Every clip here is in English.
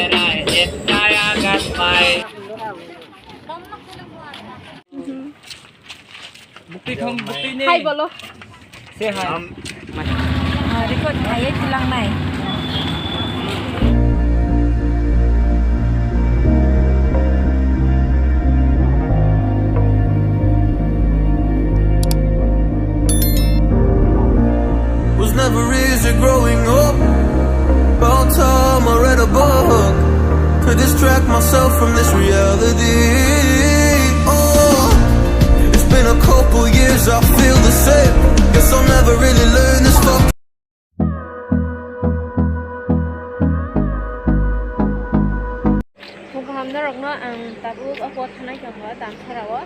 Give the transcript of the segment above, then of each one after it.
বেড়ায় একটাই আঘাত পায় Hai bolo. Say hi. Record hai bilang này. Was never easy growing up. About time I read a book to distract myself from this reality. Oh, it's been a couple years, I feel the same. Guess I'll never really learn this fuck. Hamna ang tabuk ako tanay ko ha tam tharawa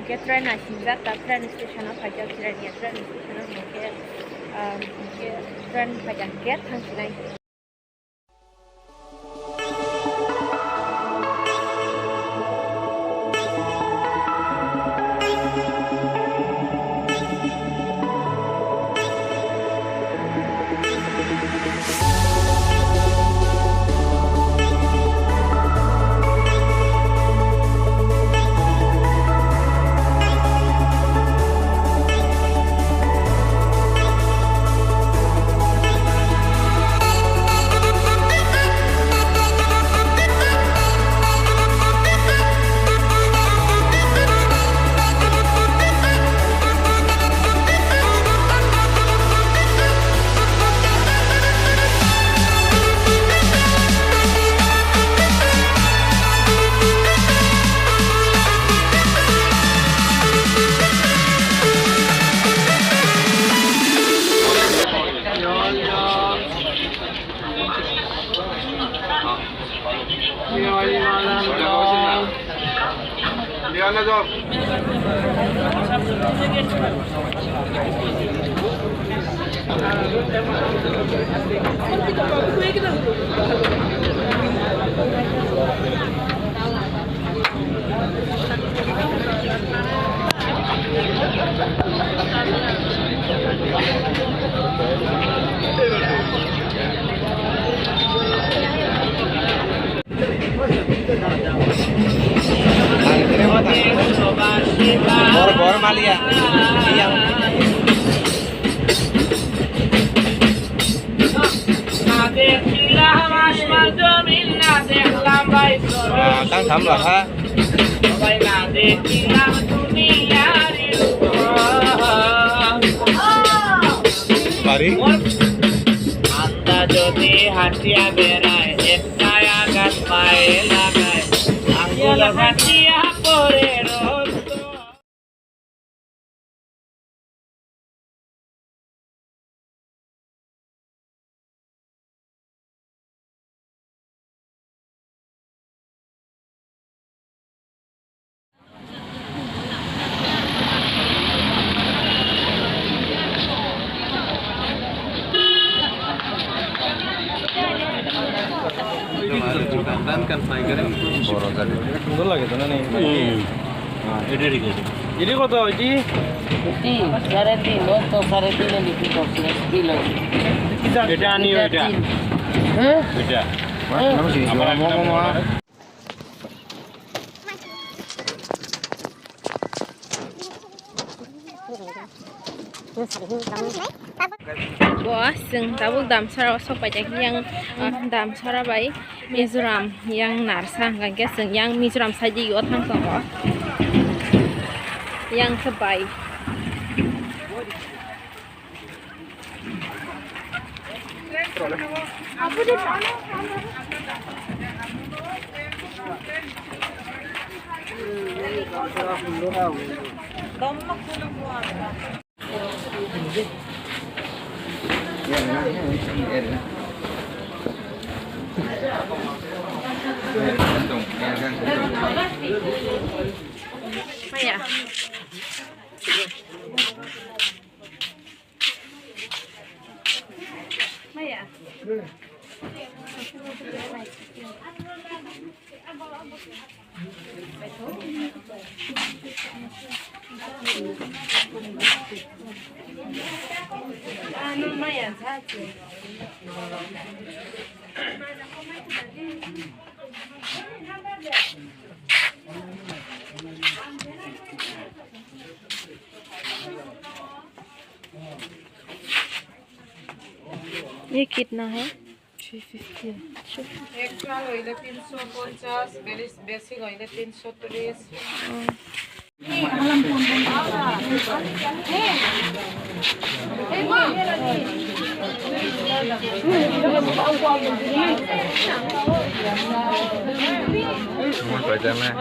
ke train na sinja ta train station na phajak train ya train station na ke train phajak ke thang sinai Bor Malia. Yang đang thấm rồi ha. Mari. Anda যদি হাঁটিয়া বেড়ায় একটাই আঘাত পায়ে লাগায় আঙ্গুল হাঁটিয়া পরে kan tiger borokan সুন্দর লাগে তো না নেই এটা ঠিক আছে এটা কত হইছি 3.5 তো 3.5 বিক্রি করছি কিলো এটা আনিও এটা হ্যাঁ এটা আমার মামা Wah, sing tabuk dam sara sopai jak yang dam sara bai Mizoram yang narsa kan ke sing yang Mizoram saji yo thang tong yang sebai Abu di sana Maya. Maya. Ano Maya, saja. ये कितना है 350 extra হইলে 350 basic হইলে 330 Mau baca mah.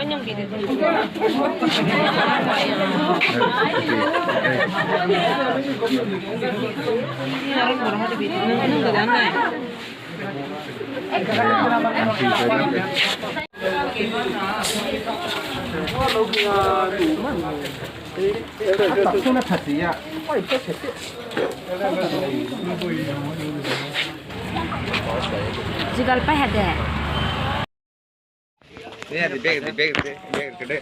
Jigal pa hade Ini di bag gede. Bag gede.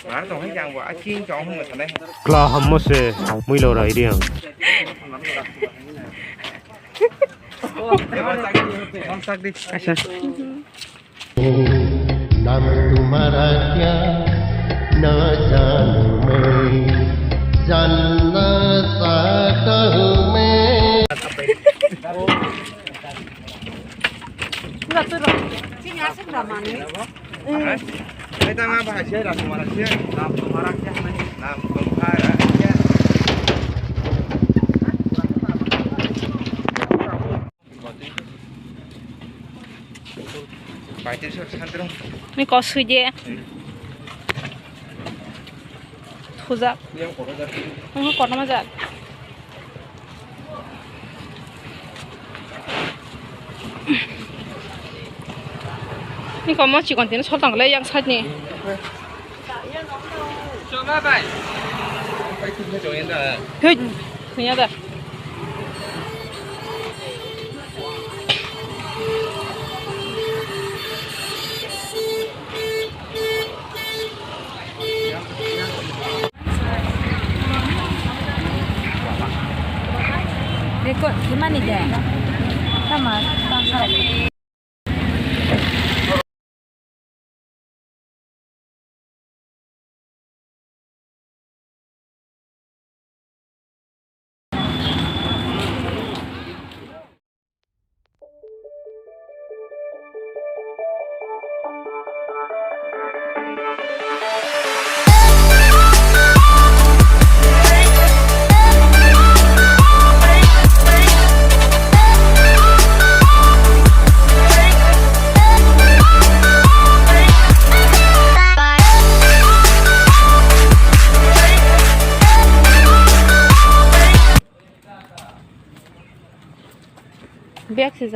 Mana tuh yang buat acing cong nggak sana. Kelah hamus muy lo rai dia. Masak di. Asal. नाम तुम्हारा क्या न जानूं मैं जानना चाहता हूँ मैं Kita nggak bahas ya, langsung mana sih? Nam तुम्हारा क्या नहीं? Nam तुम्हारा क्या? Baca surat santrong. Ini kosu je Khuzak Yang kotor jadi. kota mazak Ini kamu chỉ còn tiếng số tầng lấy yang sát nhỉ Coba bay. Bay kita join dah. Hei, punya dah. Rekod gimana deh? Sama, sama. Biar sih